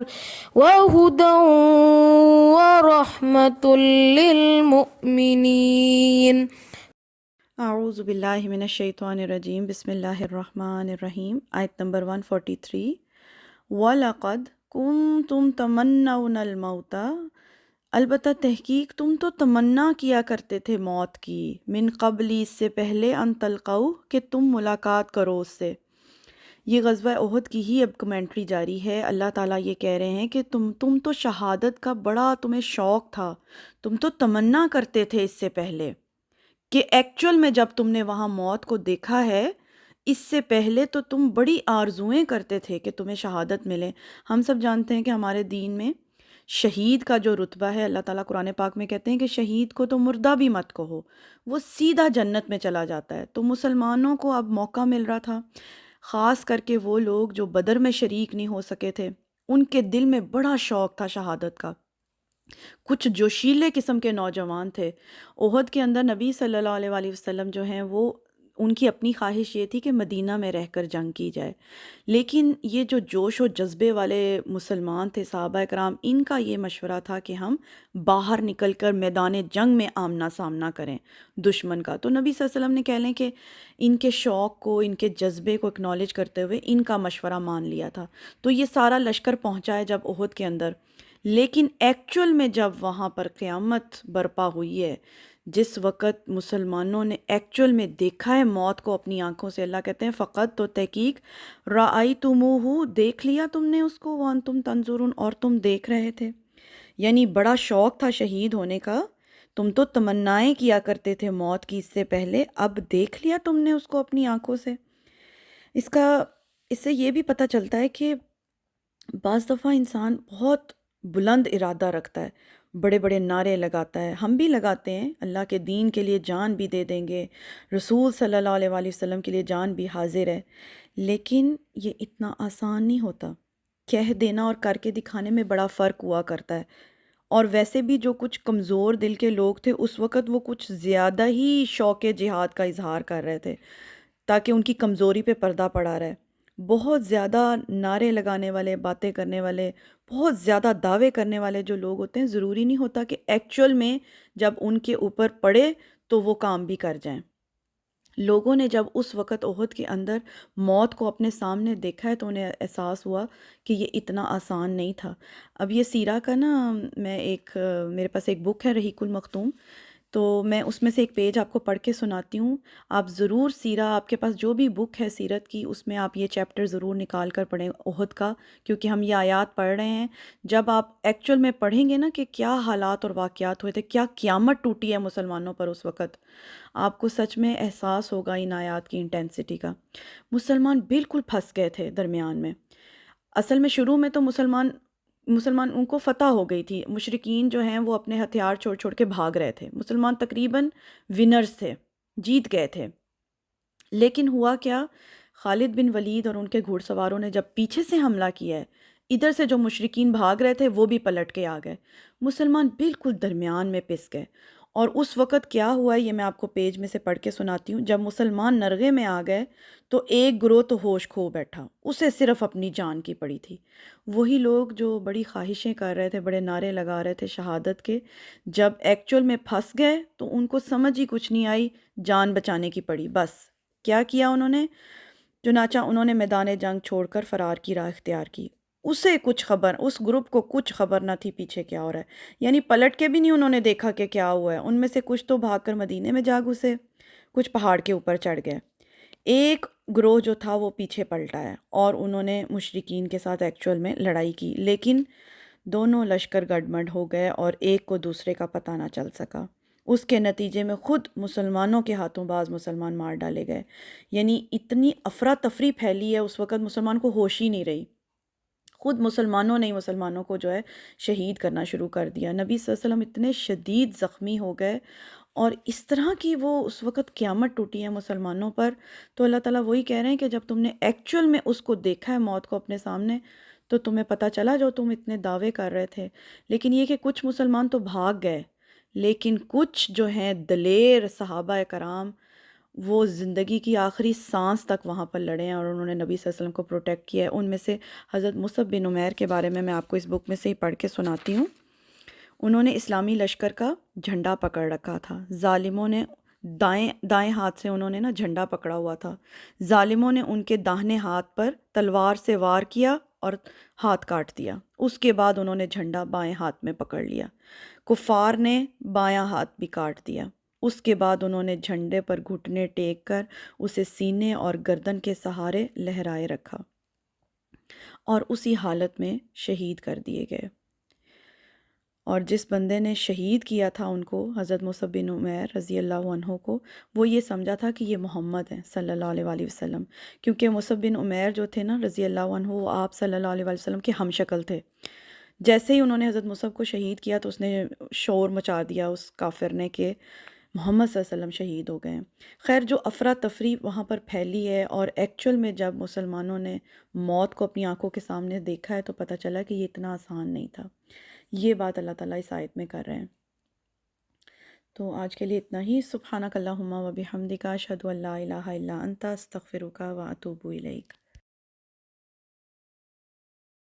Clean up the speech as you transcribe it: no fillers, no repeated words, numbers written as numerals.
وهدى ورحمة للمؤمنين. اعوذ باللہ من الشیطان الرجیم، بسم اللہ الرحمن الرحیم۔ آیت نمبر 143۔ وَلَقَدْ كُنْتُمْ تَمَنَّوْنَ الْمَوْتَ، البتہ تحقیق تم تو تمنا کیا کرتے تھے موت کی، من قبلی، اس سے پہلے، ان تلقوا، کہ تم ملاقات کرو اس سے۔ یہ غزوہ احد کی ہی اب کمنٹری جاری ہے۔ اللہ تعالیٰ یہ کہہ رہے ہیں کہ تم تو شہادت کا بڑا تمہیں شوق تھا، تم تو تمنا کرتے تھے اس سے پہلے کہ ایکچول میں جب تم نے وہاں موت کو دیکھا ہے، اس سے پہلے تو تم بڑی آرزوئیں کرتے تھے کہ تمہیں شہادت ملے۔ ہم سب جانتے ہیں کہ ہمارے دین میں شہید کا جو رتبہ ہے، اللہ تعالیٰ قرآن پاک میں کہتے ہیں کہ شہید کو تو مردہ بھی مت کہو، وہ سیدھا جنت میں چلا جاتا ہے۔ تو مسلمانوں کو اب موقع مل رہا تھا، خاص کر کے وہ لوگ جو بدر میں شریک نہیں ہو سکے تھے، ان کے دل میں بڑا شوق تھا شہادت کا۔ کچھ جوشیلے قسم کے نوجوان تھے۔ احد کے اندر نبی صلی اللہ علیہ وآلہ وسلم جو ہیں، وہ ان کی اپنی خواہش یہ تھی کہ مدینہ میں رہ کر جنگ کی جائے، لیکن یہ جو جوش و جذبے والے مسلمان تھے صحابہ کرام، ان کا یہ مشورہ تھا کہ ہم باہر نکل کر میدان جنگ میں آمنا سامنا کریں دشمن کا۔ تو نبی صلی اللہ علیہ وسلم نے کہہ لیں کہ ان کے شوق کو، ان کے جذبے کو اکنالج کرتے ہوئے ان کا مشورہ مان لیا تھا۔ تو یہ سارا لشکر پہنچا ہے جب احد کے اندر، لیکن ایکچول میں جب وہاں پر قیامت برپا ہوئی ہے، جس وقت مسلمانوں نے ایکچول میں دیکھا ہے موت کو اپنی آنکھوں سے، اللہ کہتے ہیں فقط، تو تحقیق، رَأَیْتُمُوہُ، دیکھ لیا تم نے اس کو، وَأَنْتُمْ تَنْظُرُونَ، اور تم دیکھ رہے تھے۔ یعنی بڑا شوق تھا شہید ہونے کا، تم تو تمنائیں کیا کرتے تھے موت کی اس سے پہلے، اب دیکھ لیا تم نے اس کو اپنی آنکھوں سے۔ اس سے یہ بھی پتہ چلتا ہے کہ بعض دفعہ انسان بہت بلند ارادہ رکھتا ہے، بڑے بڑے نعرے لگاتا ہے، ہم بھی لگاتے ہیں، اللہ کے دین کے لیے جان بھی دے دیں گے، رسول صلی اللہ علیہ وآلہ وسلم کے لیے جان بھی حاضر ہے، لیکن یہ اتنا آسان نہیں ہوتا۔ کہہ دینا اور کر کے دکھانے میں بڑا فرق ہوا کرتا ہے، اور ویسے بھی جو کچھ کمزور دل کے لوگ تھے اس وقت، وہ کچھ زیادہ ہی شوق جہاد کا اظہار کر رہے تھے تاکہ ان کی کمزوری پہ پردہ پڑا رہے۔ بہت زیادہ نعرے لگانے والے، باتیں کرنے والے، بہت زیادہ دعوے کرنے والے جو لوگ ہوتے ہیں، ضروری نہیں ہوتا کہ ایکچول میں جب ان کے اوپر پڑے تو وہ کام بھی کر جائیں۔ لوگوں نے جب اس وقت احد کے اندر موت کو اپنے سامنے دیکھا ہے تو انہیں احساس ہوا کہ یہ اتنا آسان نہیں تھا۔ اب یہ سیرہ کا نا، میرے پاس ایک بک ہے رحیق المختوم، تو میں اس میں سے ایک پیج آپ کو پڑھ کے سناتی ہوں۔ آپ ضرور سیرہ، آپ کے پاس جو بھی بک ہے سیرت کی، اس میں آپ یہ چیپٹر ضرور نکال کر پڑھیں احد کا، کیونکہ ہم یہ آیات پڑھ رہے ہیں۔ جب آپ ایکچول میں پڑھیں گے نا کہ کیا حالات اور واقعات ہوئے تھے، کیا قیامت ٹوٹی ہے مسلمانوں پر اس وقت، آپ کو سچ میں احساس ہوگا ان آیات کی انٹینسٹی کا۔ مسلمان بالکل پھنس گئے تھے درمیان میں۔ اصل میں شروع میں تو مسلمان ان کو فتح ہو گئی تھی، مشرکین جو ہیں وہ اپنے ہتھیار چھوڑ چھوڑ کے بھاگ رہے تھے، مسلمان تقریباً ونرز تھے، جیت گئے تھے۔ لیکن ہوا کیا، خالد بن ولید اور ان کے گھوڑ سواروں نے جب پیچھے سے حملہ کیا ہے، ادھر سے جو مشرکین بھاگ رہے تھے وہ بھی پلٹ کے آ گئے، مسلمان بالکل درمیان میں پس گئے۔ اور اس وقت کیا ہوا ہے، یہ میں آپ کو پیج میں سے پڑھ کے سناتی ہوں۔ جب مسلمان نرغے میں آ گئے تو ایک گروہ تو ہوش کھو بیٹھا، اسے صرف اپنی جان کی پڑی تھی۔ وہی لوگ جو بڑی خواہشیں کر رہے تھے، بڑے نعرے لگا رہے تھے شہادت کے، جب ایکچول میں پھنس گئے تو ان کو سمجھ ہی کچھ نہیں آئی، جان بچانے کی پڑی بس۔ کیا کیا انہوں نے؟ چنانچہ انہوں نے میدان جنگ چھوڑ کر فرار کی راہ اختیار کی۔ اسے کچھ خبر، اس گروپ کو کچھ خبر نہ تھی پیچھے کیا ہو رہا ہے، یعنی پلٹ کے بھی نہیں انہوں نے دیکھا کہ کیا ہوا ہے۔ ان میں سے کچھ تو بھاگ کر مدینے میں جا گھسے، کچھ پہاڑ کے اوپر چڑھ گئے۔ ایک گروہ جو تھا وہ پیچھے پلٹا ہے اور انہوں نے مشرکین کے ساتھ ایکچول میں لڑائی کی، لیکن دونوں لشکر گڈمڈ ہو گئے اور ایک کو دوسرے کا پتہ نہ چل سکا۔ اس کے نتیجے میں خود مسلمانوں کے ہاتھوں بعض مسلمان مار ڈالے گئے، یعنی اتنی افراتفری پھیلی ہے اس وقت، مسلمان کو ہوش ہی نہیں رہی، خود مسلمانوں نے ہی مسلمانوں کو جو ہے شہید کرنا شروع کر دیا۔ نبی صلی اللہ علیہ وسلم اتنے شدید زخمی ہو گئے، اور اس طرح کی وہ اس وقت قیامت ٹوٹی ہے مسلمانوں پر۔ تو اللہ تعالیٰ وہی کہہ رہے ہیں کہ جب تم نے ایکچول میں اس کو دیکھا ہے موت کو اپنے سامنے، تو تمہیں پتہ چلا جو تم اتنے دعوے کر رہے تھے۔ لیکن یہ کہ کچھ مسلمان تو بھاگ گئے، لیکن کچھ جو ہیں دلیر صحابہ کرام، وہ زندگی کی آخری سانس تک وہاں پر لڑے ہیں اور انہوں نے نبی صلی اللہ علیہ وسلم کو پروٹیکٹ کیا ہے۔ ان میں سے حضرت مصعب بن عمیر کے بارے میں آپ کو اس بک میں سے ہی پڑھ کے سناتی ہوں۔ انہوں نے اسلامی لشکر کا جھنڈا پکڑ رکھا تھا، ظالموں نے دائیں ہاتھ سے انہوں نے نا جھنڈا پکڑا ہوا تھا، ظالموں نے ان کے داہنے ہاتھ پر تلوار سے وار کیا اور ہاتھ کاٹ دیا، اس کے بعد انہوں نے جھنڈا بائیں ہاتھ میں پکڑ لیا، کفار نے بایاں ہاتھ بھی کاٹ دیا، اس کے بعد انہوں نے جھنڈے پر گھٹنے ٹیک کر اسے سینے اور گردن کے سہارے لہرائے رکھا اور اسی حالت میں شہید کر دیے گئے۔ اور جس بندے نے شہید کیا تھا ان کو، حضرت مصعب بن عمیر رضی اللہ عنہ کو، وہ یہ سمجھا تھا کہ یہ محمد ہیں صلی اللہ علیہ وآلہ وسلم، کیونکہ مصعب بن عمیر جو تھے نا رضی اللہ عنہ، وہ آپ صلی اللہ علیہ وآلہ وسلم کے ہم شکل تھے۔ جیسے ہی انہوں نے حضرت مصعب کو شہید کیا تو اس نے شور مچا دیا اس کافر نے کہ محمد صلی اللہ علیہ وسلم شہید ہو گئے ہیں۔ خیر، جو افراتفری وہاں پر پھیلی ہے، اور ایکچول میں جب مسلمانوں نے موت کو اپنی آنکھوں کے سامنے دیکھا ہے تو پتہ چلا کہ یہ اتنا آسان نہیں تھا۔ یہ بات اللہ تعالیٰ اس آیت میں کر رہے ہیں۔ تو آج کے لیے اتنا ہی۔ سبحانک اللہم و بحمدک، اشہد ان لا الہ الا انت، استغفرک و اتوب الیک۔